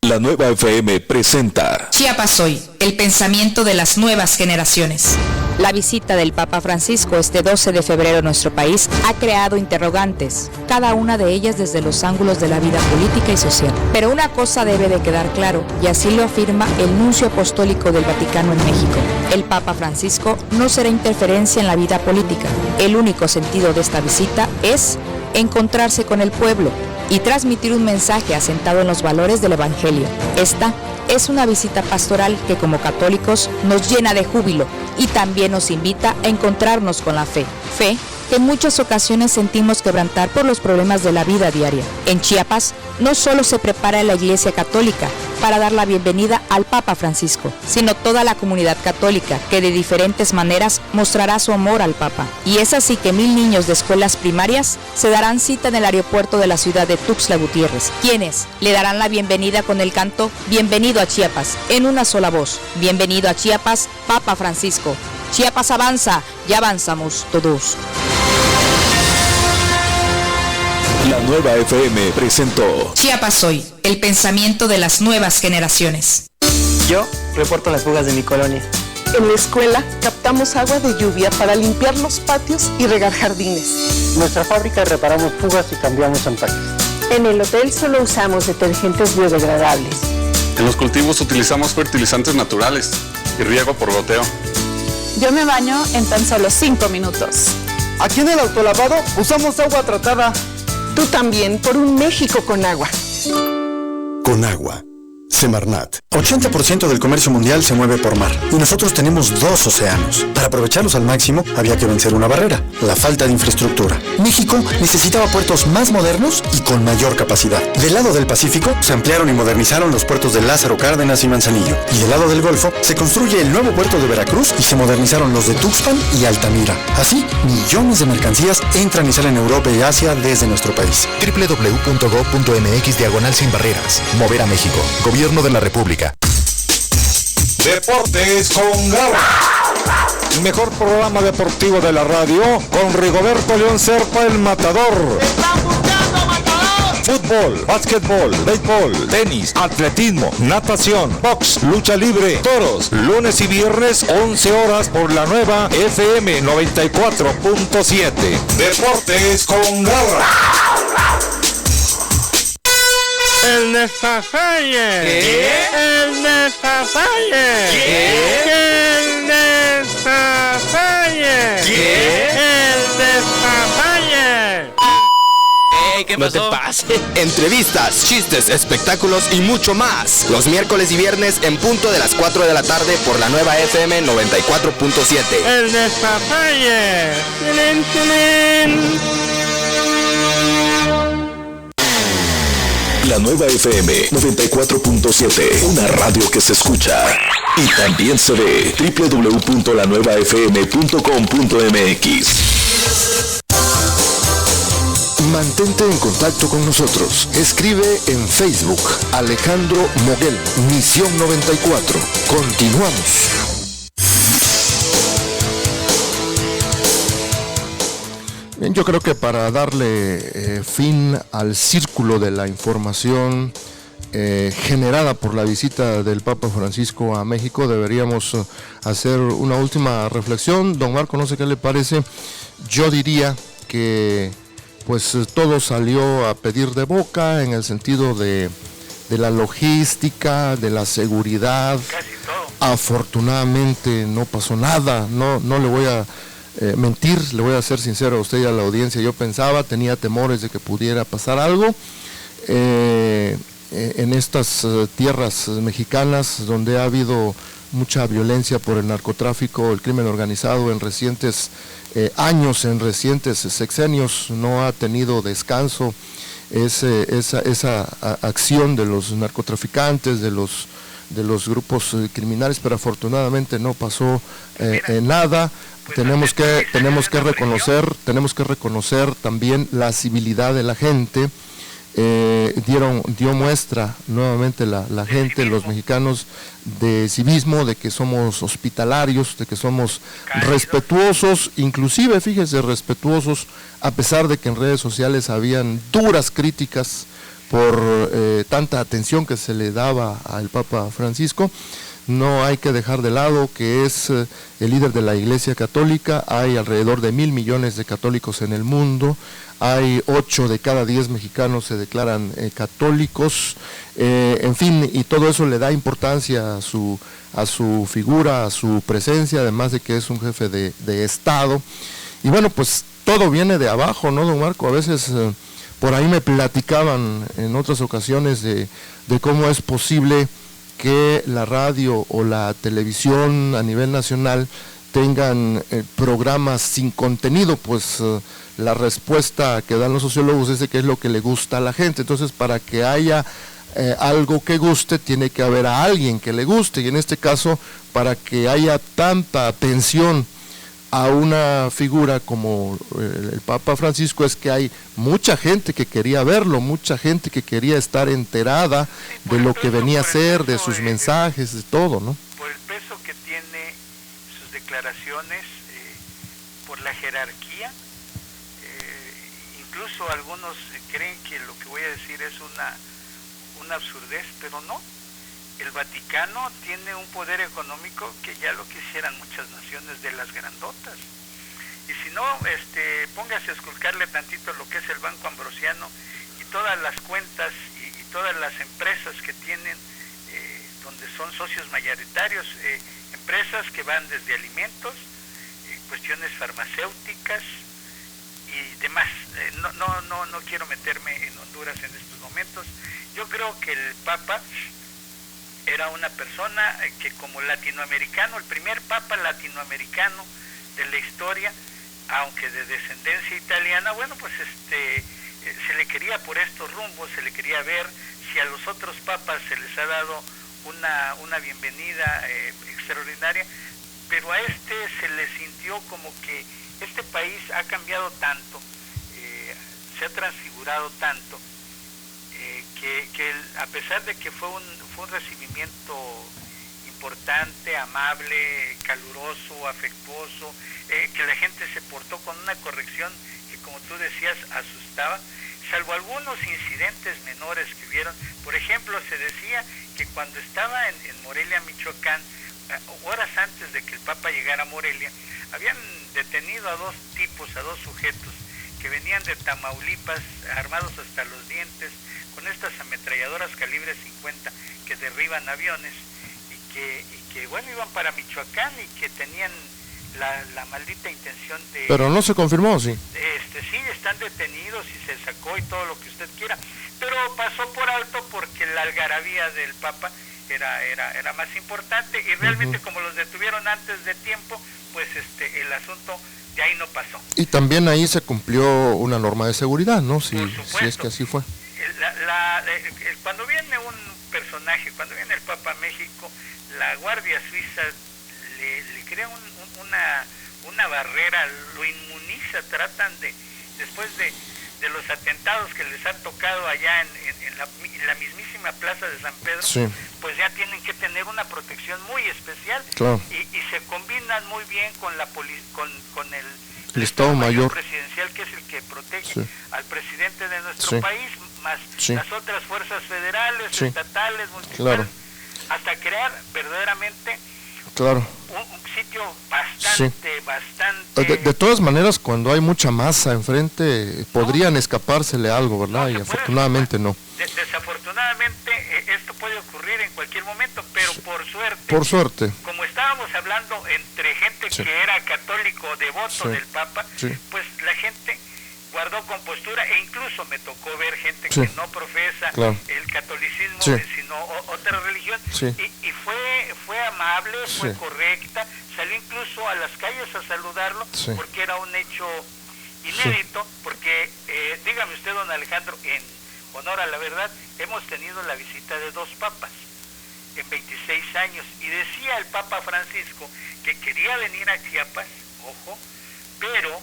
La Nueva FM presenta Chiapas Hoy, el pensamiento de las nuevas generaciones. La visita del Papa Francisco este 12 de febrero a nuestro país ha creado interrogantes, cada una de ellas desde los ángulos de la vida política y social. Pero una cosa debe de quedar claro, y así lo afirma el nuncio apostólico del Vaticano en México. El Papa Francisco no será interferencia en la vida política. El único sentido de esta visita es encontrarse con el pueblo y transmitir un mensaje asentado en los valores del Evangelio. Esta es una visita pastoral que como católicos nos llena de júbilo y también nos invita a encontrarnos con la fe. Fe que en muchas ocasiones sentimos quebrantar por los problemas de la vida diaria. En Chiapas no solo se prepara la Iglesia Católica para dar la bienvenida al Papa Francisco, sino toda la comunidad católica que de diferentes maneras mostrará su amor al Papa. Y es así que 1000 niños de escuelas primarias se darán cita en el aeropuerto de la ciudad de Tuxtla Gutiérrez, quienes le darán la bienvenida con el canto Bienvenido a Chiapas, en una sola voz. Bienvenido a Chiapas, Papa Francisco. Chiapas avanza, ya avanzamos todos. La Nueva FM presentó Chiapas Hoy, el pensamiento de las nuevas generaciones. Yo reporto las fugas de mi colonia. En la escuela captamos agua de lluvia para limpiar los patios y regar jardines. En nuestra fábrica reparamos fugas y cambiamos empaques. En el hotel solo usamos detergentes biodegradables. En los cultivos utilizamos fertilizantes naturales y riego por goteo. Yo me baño en tan solo 5 minutos. Aquí en el autolavado usamos agua tratada. Tú también, por un México con agua. Con agua. Semarnat. 80% del comercio mundial se mueve por mar y nosotros tenemos 2 océanos. Para aprovecharlos al máximo había que vencer una barrera, la falta de infraestructura. México necesitaba puertos más modernos y con mayor capacidad. Del lado del Pacífico se ampliaron y modernizaron los puertos de Lázaro Cárdenas y Manzanillo. Y del lado del Golfo se construye el nuevo puerto de Veracruz y se modernizaron los de Tuxpan y Altamira. Así, millones de mercancías entran y salen a Europa y Asia desde nuestro país. www.go.mx/sin barreras. Mover a México. Gobierno de la República. Deportes con Garra. El mejor programa deportivo de la radio con Rigoberto León Serpa, el matador. Fútbol, básquetbol, béisbol, tenis, atletismo, natación, box, lucha libre, toros, lunes y viernes 11 horas por la Nueva FM 94.7. Deportes con Garra. El despafalle. ¿Qué? El despafalle. ¿Qué? El despafalle. ¿Qué? El despafalle. ¿Qué pasó? No te pases. Entrevistas, chistes, espectáculos y mucho más. Los miércoles y viernes en punto de las 4 de la tarde por la Nueva FM 94.7. El despafalle. ¡Tilín, tilín! La Nueva FM 94.7, una radio que se escucha y también se ve. www.lanuevafm.com.mx. Mantente en contacto con nosotros. Escribe en Facebook Alejandro Moguel, Misión 94. Continuamos. Bien, yo creo que para darle fin al círculo de la información generada por la visita del Papa Francisco a México, deberíamos hacer una última reflexión. Don Marco, no sé qué le parece. Yo diría que pues todo salió a pedir de boca en el sentido de la logística, de la seguridad. Casi todo. Afortunadamente no pasó nada, no le voy a mentir, le voy a ser sincero a usted y a la audiencia. Yo tenía temores de que pudiera pasar algo en estas tierras mexicanas donde ha habido mucha violencia por el narcotráfico, el crimen organizado en recientes años, en recientes sexenios. No ha tenido descanso esa acción de los narcotraficantes, de los grupos criminales, pero afortunadamente no pasó nada. Pues tenemos que reconocer también la civilidad de la gente. Dio muestra nuevamente la gente, los mexicanos, de civismo, de que somos hospitalarios, de que somos respetuosos, inclusive, fíjese, respetuosos, a pesar de que en redes sociales habían duras críticas por tanta atención que se le daba al Papa Francisco. No hay que dejar de lado que es el líder de la Iglesia Católica. Hay alrededor de 1,000 millones de católicos en el mundo. Hay 8 de cada 10 mexicanos se declaran católicos. En fin, y todo eso le da importancia a su figura, a su presencia, además de que es un jefe de Estado. Y bueno, pues todo viene de abajo, ¿no, don Marco? A veces por ahí me platicaban en otras ocasiones de cómo es posible que la radio o la televisión a nivel nacional tengan programas sin contenido. Pues la respuesta que dan los sociólogos es de que es lo que le gusta a la gente. Entonces, para que haya algo que guste, tiene que haber a alguien que le guste, y en este caso, para que haya tanta atención a una figura como el Papa Francisco, es que hay mucha gente que quería verlo, mucha gente que quería estar enterada de lo que venía a ser, de sus mensajes, de todo, ¿no? Por el peso que tiene sus declaraciones, por la jerarquía, incluso algunos creen que lo que voy a decir es una absurdez, pero no. El Vaticano tiene un poder económico que ya lo quisieran muchas naciones de las grandotas. Y si no, póngase a esculcarle tantito lo que es el Banco Ambrosiano y todas las cuentas y todas las empresas que tienen, donde son socios mayoritarios, empresas que van desde alimentos, cuestiones farmacéuticas y demás. No quiero meterme en Honduras en estos momentos. Yo creo que el Papa era una persona que, como latinoamericano, el primer papa latinoamericano de la historia, aunque de descendencia italiana, bueno, pues se le quería por estos rumbos, se le quería ver. Si a los otros papas se les ha dado una bienvenida extraordinaria, pero a se le sintió como que este país ha cambiado tanto, se ha transfigurado tanto, que a pesar de que fue un recibimiento importante, amable, caluroso, afectuoso, que la gente se portó con una corrección que, como tú decías, asustaba, salvo algunos incidentes menores que hubieron. Por ejemplo, se decía que cuando estaba en Morelia, Michoacán, horas antes de que el Papa llegara a Morelia, habían detenido a dos sujetos que venían de Tamaulipas, armados hasta los dientes, con estas ametralladoras calibre 50 que derriban aviones, y que bueno, iban para Michoacán y que tenían la maldita intención de... Pero no se confirmó, ¿sí? Sí, están detenidos y se sacó y todo lo que usted quiera, pero pasó por alto porque la algarabía del Papa era más importante, y realmente como los detuvieron antes de tiempo, pues el asunto de ahí no pasó. Y también ahí se cumplió una norma de seguridad, ¿no? Si es que así fue. Cuando viene un personaje, cuando viene el Papa a México, la Guardia Suiza le crea una barrera, lo inmuniza, tratan de, después de los atentados que les han tocado allá en la mismísima Plaza de San Pedro, sí, pues ya tienen que tener una protección muy especial, claro, y se combinan muy bien con con el Estado Mayor presidencial, que es el que protege, sí, al presidente de nuestro, sí, país, más, sí, las otras fuerzas federales, sí, estatales, municipales, claro, hasta crear verdaderamente, claro, un sitio bastante, sí, bastante... De todas maneras, cuando hay mucha masa enfrente, podrían escapársele algo, ¿verdad? Y afortunadamente no. Desafortunadamente, esto puede ocurrir en cualquier momento, pero por suerte, como estábamos hablando entre gente, sí, que era católico devoto, sí, del Papa, sí, pues la gente guardó compostura, e incluso me tocó ver gente, sí, que no profesa, claro, el catolicismo, sí, sino otra religión, sí, y fue amable, fue, sí, correcta, salió incluso a las calles a saludarlo, sí, porque era un hecho inédito, sí, porque dígame usted, don Alejandro, en honor a la verdad, hemos tenido la visita de dos papas en 26 años, y decía el Papa Francisco que quería venir a Chiapas, ojo, pero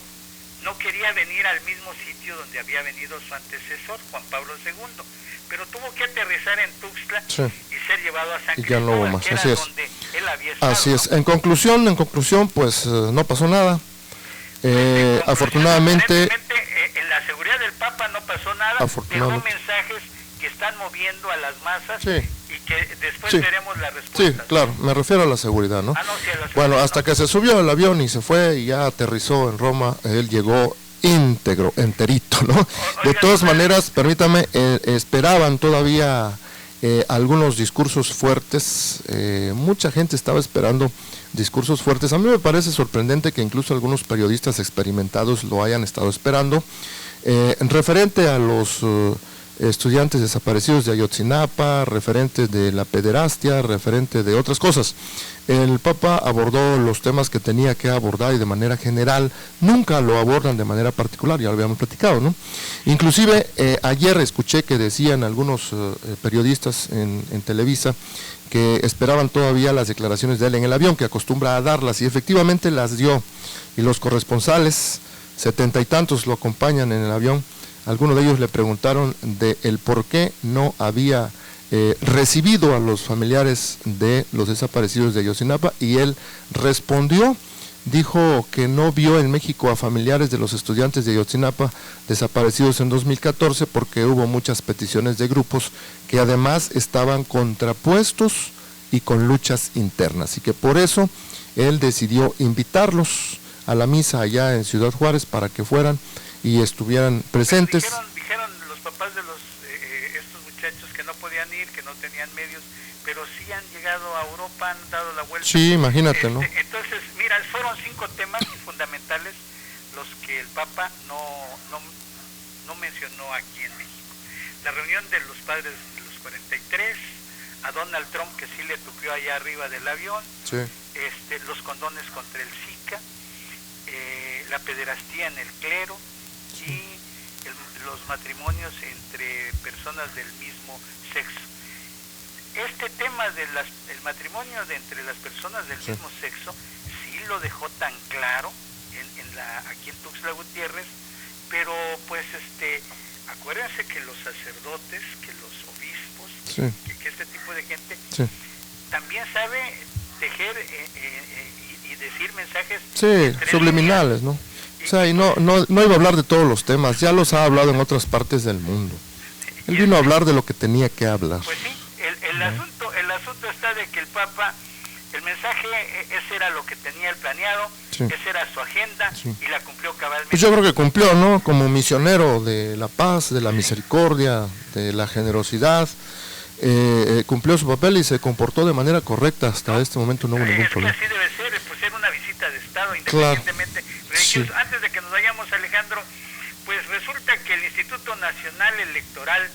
no quería venir al mismo sitio donde había venido su antecesor, Juan Pablo II, pero tuvo que aterrizar en Tuxtla, sí, y ser llevado a San Cristóbal, que era donde él había estado. Así es. En conclusión, pues no pasó nada. Afortunadamente, en la seguridad del Papa no pasó nada, dejó mensajes que están moviendo a las masas, sí, y que después sí, veremos la respuesta. Sí, claro, me refiero a la seguridad, ¿no? Sí, a la seguridad, bueno, hasta que se subió al avión y se fue y ya aterrizó en Roma, él llegó íntegro, enterito, ¿no? De todas maneras, permítame, esperaban todavía algunos discursos fuertes, mucha gente estaba esperando discursos fuertes. A mí me parece sorprendente que incluso algunos periodistas experimentados lo hayan estado esperando, referente a los estudiantes desaparecidos de Ayotzinapa, referente de la pederastia, referente de otras cosas. El Papa abordó los temas que tenía que abordar y de manera general, nunca lo abordan de manera particular, ya lo habíamos platicado, ¿no? Inclusive ayer escuché que decían algunos periodistas en Televisa que esperaban todavía las declaraciones de él en el avión, que acostumbra a darlas, y efectivamente las dio, y los corresponsales, 70 y tantos lo acompañan en el avión. Algunos de ellos le preguntaron de el por qué no había recibido a los familiares de los desaparecidos de Ayotzinapa, y él respondió, dijo que no vio en México a familiares de los estudiantes de Ayotzinapa desaparecidos en 2014 porque hubo muchas peticiones de grupos que además estaban contrapuestos y con luchas internas, y que por eso él decidió invitarlos a la misa allá en Ciudad Juárez para que fueran y estuvieran presentes. Dijeron los papás de estos muchachos que no podían ir, que no tenían medios, pero sí han llegado a Europa, han dado la vuelta. Sí, imagínate, ¿no? Entonces, mira, fueron 5 temas fundamentales los que el Papa no mencionó aquí en México. La reunión de los padres de los 43, a Donald Trump, que sí le tupió allá arriba del avión, sí, los condones contra el Zika, la pederastía en el clero, y los matrimonios entre personas del mismo sexo. Este tema del matrimonio entre las personas del mismo sexo sí lo dejó tan claro aquí en Tuxtla Gutiérrez, pero pues acuérdense que los sacerdotes, que los obispos, sí, que este tipo de gente sí, también sabe tejer y decir mensajes, sí, subliminales, ¿no? O sea, y no iba a hablar de todos los temas, ya los ha hablado en otras partes del mundo. Él vino a hablar de lo que tenía que hablar. Pues sí, el asunto está de que el Papa, el mensaje, ese era lo que tenía él planeado, sí, esa era su agenda, sí, y la cumplió cabalmente. Pues yo creo que cumplió, ¿no? Como misionero de la paz, de la misericordia, de la generosidad, cumplió su papel y se comportó de manera correcta. Hasta este momento no hubo ningún problema. Así debe ser, pues era una visita de Estado, independientemente, claro, religioso. Sí. Antes de que nos vayamos, Alejandro, pues resulta que el Instituto Nacional Electoral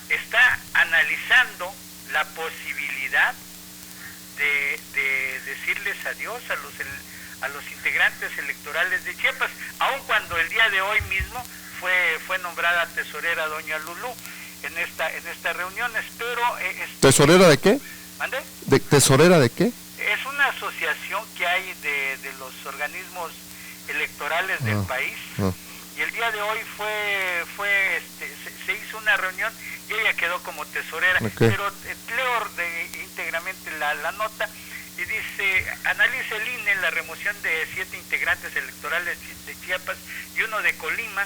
está analizando la posibilidad de decirles adiós a los integrantes electorales de Chiapas, aun cuando el día de hoy mismo fue nombrada tesorera doña Lulú en esta reunión. Espero ¿Tesorera de qué? ¿Mande? ¿Tesorera de qué? Es una asociación que hay de los organismos electorales del país, y el día de hoy se hizo una reunión y ella quedó como tesorera, okay, pero leo íntegramente la nota y dice: analiza el INE la remoción de 7 integrantes electorales de Chiapas y 1 de Colima,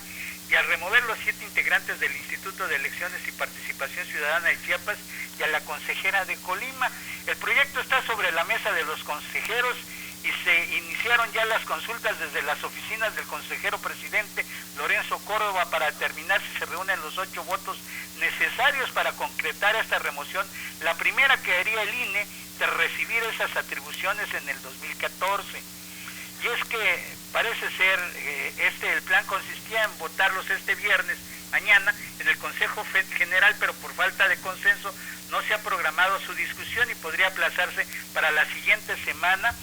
y al remover los 7 integrantes del Instituto de Elecciones y Participación Ciudadana de Chiapas y a la consejera de Colima, el proyecto está sobre la mesa de los consejeros y se iniciaron ya las consultas desde las oficinas del consejero presidente Lorenzo Córdoba para determinar si se reúnen los 8 votos necesarios para concretar esta remoción, la primera que haría el INE de recibir esas atribuciones en el 2014. Y es que parece ser, el plan consistía en votarlos este viernes, mañana, en el Consejo General, pero por falta de consenso no se ha programado su discusión y podría aplazarse para la siguiente semana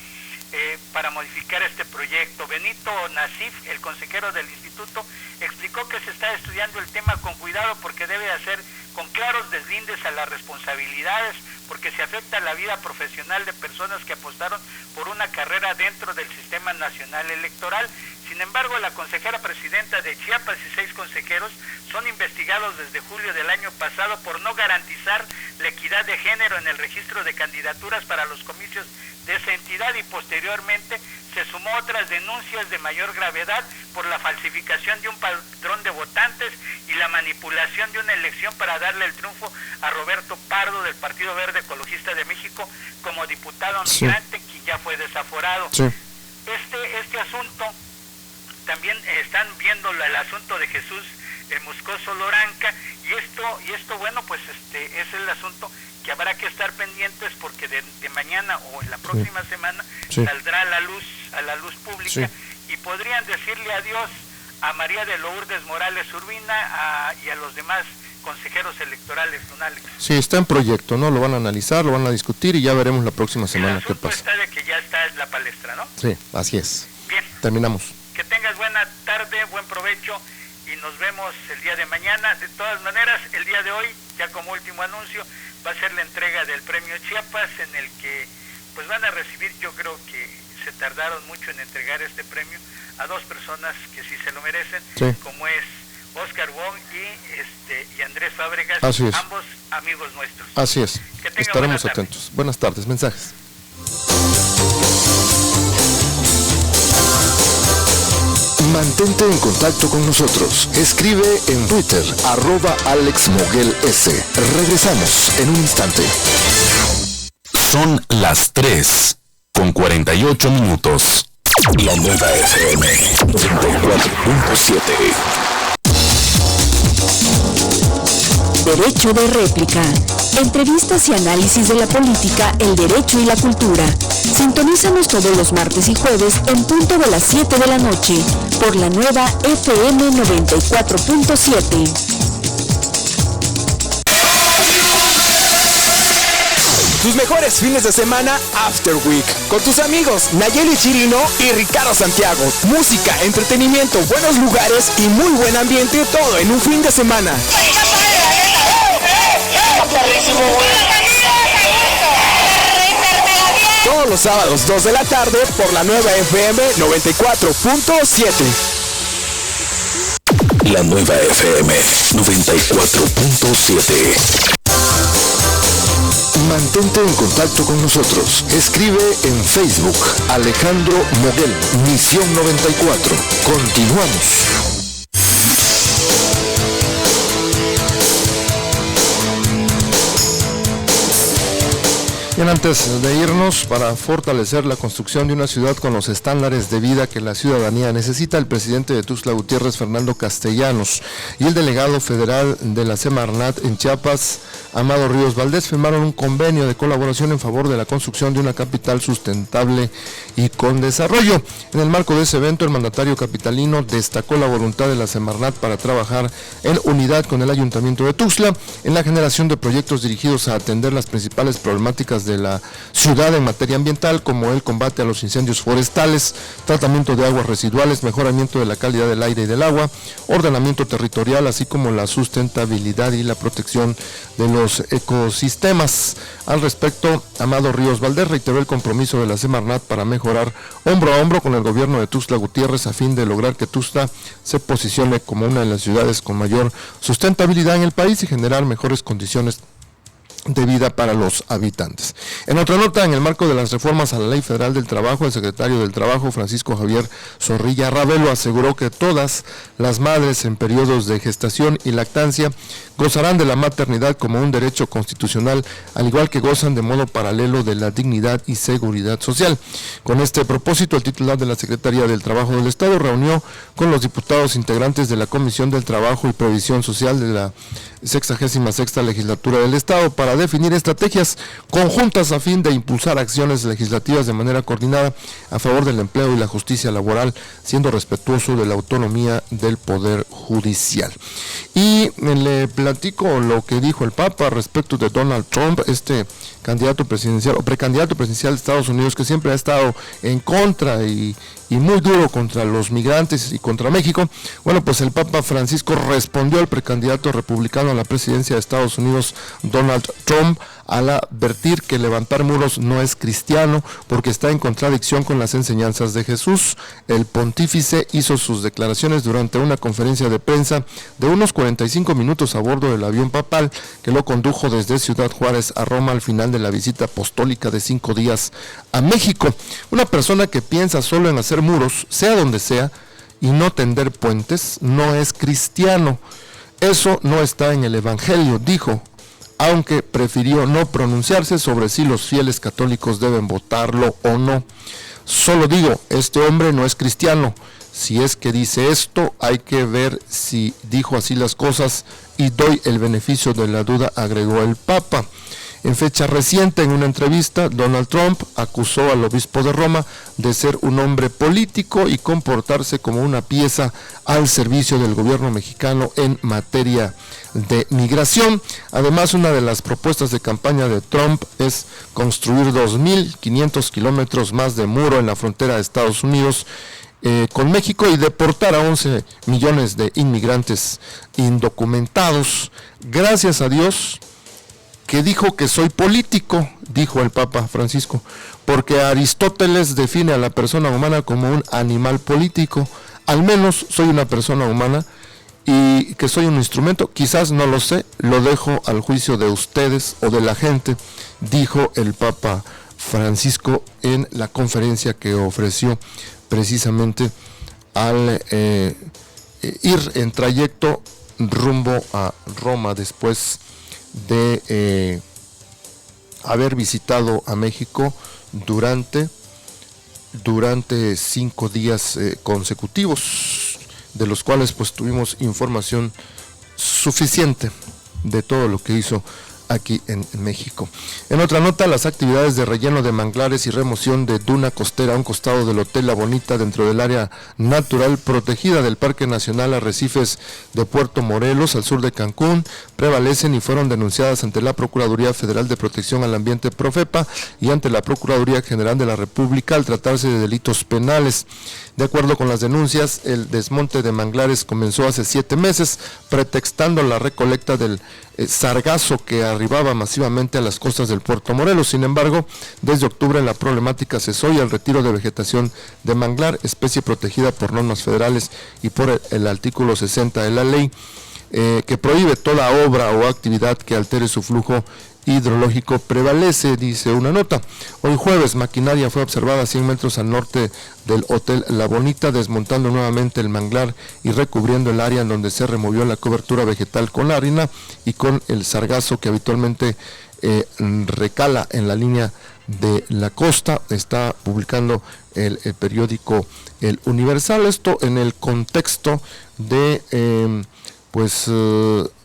para modificar este proyecto. Benito Nasif, el consejero del instituto, explicó que se está estudiando el tema con cuidado porque debe hacer con claros deslindes a las responsabilidades, porque se afecta la vida profesional de personas que apostaron por una carrera dentro del Sistema Nacional Electoral. Sin embargo, la consejera presidenta de Chiapas y 6 consejeros son investigados desde julio del año pasado por no garantizar la equidad de género en el registro de candidaturas para los comicios de esa entidad, y posteriormente se sumó otras denuncias de mayor gravedad por la falsificación de un padrón de votantes y la manipulación de una elección para darle el triunfo a Roberto Pardo del Partido Verde Ecologista de México como diputado migrante, quien ya fue desaforado. Sí. Este asunto, también están viendo el asunto de Jesús Moscoso Loranca, y esto bueno, pues es el asunto que habrá que estar pendientes, porque de mañana o en la próxima semana saldrá a la luz pública, y podrían decirle adiós a María de Lourdes Morales Urbina y a los demás consejeros electorales, don Alex. Sí, está en proyecto, ¿no? Lo van a analizar, lo van a discutir y ya veremos la próxima semana qué pasa. Está de que ya está en la palestra, ¿no? Sí, así es. Bien. Terminamos. Que tengas buena tarde, buen provecho, y nos vemos el día de mañana. De todas maneras, el día de hoy, ya como último anuncio, va a ser la entrega del premio Chiapas, en el que pues van a recibir, yo creo que se tardaron mucho en entregar este premio a dos personas que sí se lo merecen, como es Oscar Wong y Andrés Fábregas, ambos amigos nuestros. Así es, estaremos atentos. Buenas tardes, mensajes. Mantente en contacto con nosotros. Escribe en Twitter, @AlexMoguelS. Regresamos en un instante. Son las 3:48. La nueva FM 94.7. Derecho de réplica. Entrevistas y análisis de la política, el derecho y la cultura. Sintonízanos todos los martes y jueves en punto de las 7 de la noche por la nueva FM 94.7. Tus mejores fines de semana After Week con tus amigos Nayeli Chirino y Ricardo Santiago. Música, entretenimiento, buenos lugares y muy buen ambiente, todo en un fin de semana. Todos los sábados 2 de la tarde por la nueva FM 94.7. La nueva FM 94.7. Mantente en contacto con nosotros. Escribe en Facebook, Alejandro Moguel, Misión 94. Continuamos. Bien, antes de irnos, para fortalecer la construcción de una ciudad con los estándares de vida que la ciudadanía necesita, el presidente de Tuxtla Gutiérrez, Fernando Castellanos, y el delegado federal de la Semarnat en Chiapas, Amado Ríos Valdés, firmaron un convenio de colaboración en favor de la construcción de una capital sustentable y con desarrollo. En el marco de ese evento, el mandatario capitalino destacó la voluntad de la Semarnat para trabajar en unidad con el Ayuntamiento de Tuxtla en la generación de proyectos dirigidos a atender las principales problemáticas de la ciudad en materia ambiental, como el combate a los incendios forestales, tratamiento de aguas residuales, mejoramiento de la calidad del aire y del agua, ordenamiento territorial, así como la sustentabilidad y la protección de los ecosistemas. Al respecto, Amado Ríos Valdés reiteró el compromiso de la Semarnat para mejorar hombro a hombro con el gobierno de Tuxtla Gutiérrez a fin de lograr que Tuxtla se posicione como una de las ciudades con mayor sustentabilidad en el país y generar mejores condiciones de vida para los habitantes. En otra nota, en el marco de las reformas a la Ley Federal del Trabajo, el secretario del Trabajo, Francisco Javier Zorrilla Ravelo, aseguró que todas las madres en periodos de gestación y lactancia gozarán de la maternidad como un derecho constitucional, al igual que gozan de modo paralelo de la dignidad y seguridad social. Con este propósito, el titular de la Secretaría del Trabajo del Estado reunió con los diputados integrantes de la Comisión del Trabajo y Previsión Social de la 66ª Legislatura del Estado para definir estrategias conjuntas a fin de impulsar acciones legislativas de manera coordinada a favor del empleo y la justicia laboral, siendo respetuoso de la autonomía del Poder Judicial. Y le platico lo que dijo el Papa respecto de Donald Trump, este candidato presidencial o precandidato presidencial de Estados Unidos, que siempre ha estado en contra y muy duro contra los migrantes y contra México. Bueno, pues el Papa Francisco respondió al precandidato republicano a la presidencia de Estados Unidos, Donald Trump, al advertir que levantar muros no es cristiano porque está en contradicción con las enseñanzas de Jesús. El pontífice hizo sus declaraciones durante una conferencia de prensa de unos 45 minutos a bordo del avión papal que lo condujo desde Ciudad Juárez a Roma al final de la visita apostólica de 5 días a México. Una persona que piensa solo en hacer muros, sea donde sea, y no tender puentes, no es cristiano. Eso no está en el Evangelio, dijo, aunque prefirió no pronunciarse sobre si los fieles católicos deben votarlo o no. Solo digo, este hombre no es cristiano. Si es que dice esto, hay que ver si dijo así las cosas y doy el beneficio de la duda, agregó el Papa. En fecha reciente, en una entrevista, Donald Trump acusó al obispo de Roma de ser un hombre político y comportarse como una pieza al servicio del gobierno mexicano en materia de migración. Además, una de las propuestas de campaña de Trump es construir 2.500 kilómetros más de muro en la frontera de Estados Unidos con México y deportar a 11 millones de inmigrantes indocumentados. Gracias a Dios que dijo que soy político, dijo el Papa Francisco, porque Aristóteles define a la persona humana como un animal político. Al menos soy una persona humana y que soy un instrumento, quizás no lo sé, lo dejo al juicio de ustedes o de la gente, dijo el Papa Francisco en la conferencia que ofreció precisamente al ir en trayecto rumbo a Roma después de haber visitado a México durante 5 días consecutivos, de los cuales pues tuvimos información suficiente de todo lo que hizo aquí en México. En otra nota, las actividades de relleno de manglares y remoción de duna costera a un costado del Hotel La Bonita dentro del área natural protegida del Parque Nacional Arrecifes de Puerto Morelos, al sur de Cancún, prevalecen y fueron denunciadas ante la Procuraduría Federal de Protección al Ambiente Profepa y ante la Procuraduría General de la República al tratarse de delitos penales. De acuerdo con las denuncias, el desmonte de manglares comenzó hace 7 meses, pretextando la recolecta del sargazo que arribaba masivamente a las costas del Puerto Morelos. Sin embargo, desde octubre la problemática cesó y el retiro de vegetación de manglar, especie protegida por normas federales y por el artículo 60 de la ley, que prohíbe toda obra o actividad que altere su flujo hidrológico, prevalece, dice una nota. Hoy jueves, maquinaria fue observada a 100 metros al norte del Hotel La Bonita, desmontando nuevamente el manglar y recubriendo el área en donde se removió la cobertura vegetal con la harina y con el sargazo que habitualmente recala en la línea de la costa. Está publicando el periódico El Universal, esto en el contexto de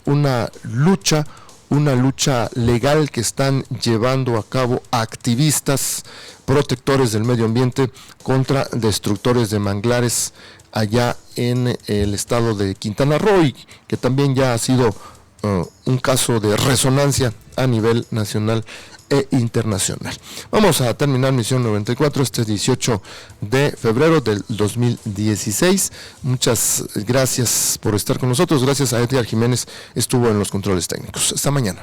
una lucha legal que están llevando a cabo activistas protectores del medio ambiente contra destructores de manglares allá en el estado de Quintana Roo, y que también ya ha sido un caso de resonancia a nivel nacional e internacional. Vamos a terminar Misión 94 este 18 de febrero del 2016. Muchas gracias por estar con nosotros. Gracias a Edgar Jiménez, estuvo en los controles técnicos. Hasta mañana.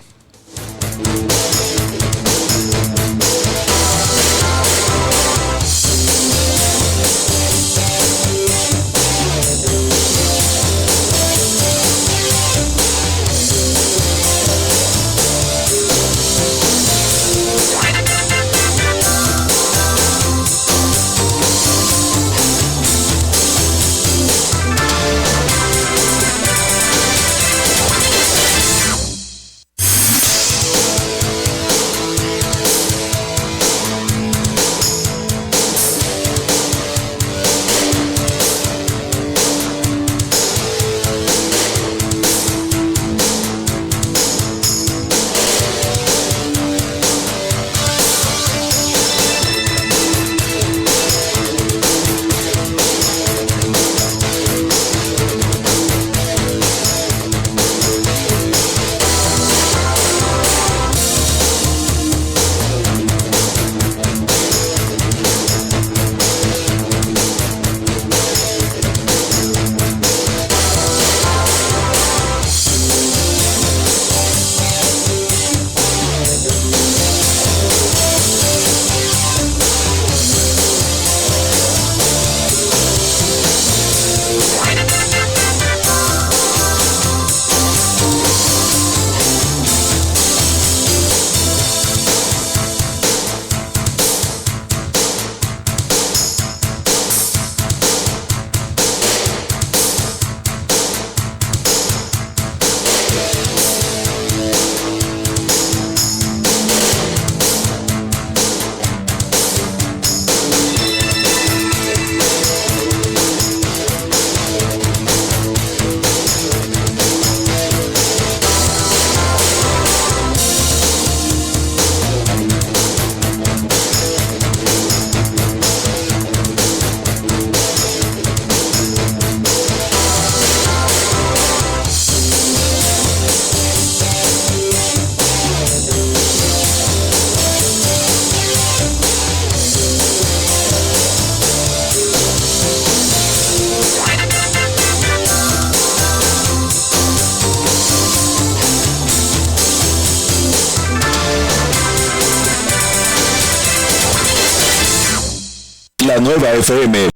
La Nueva FM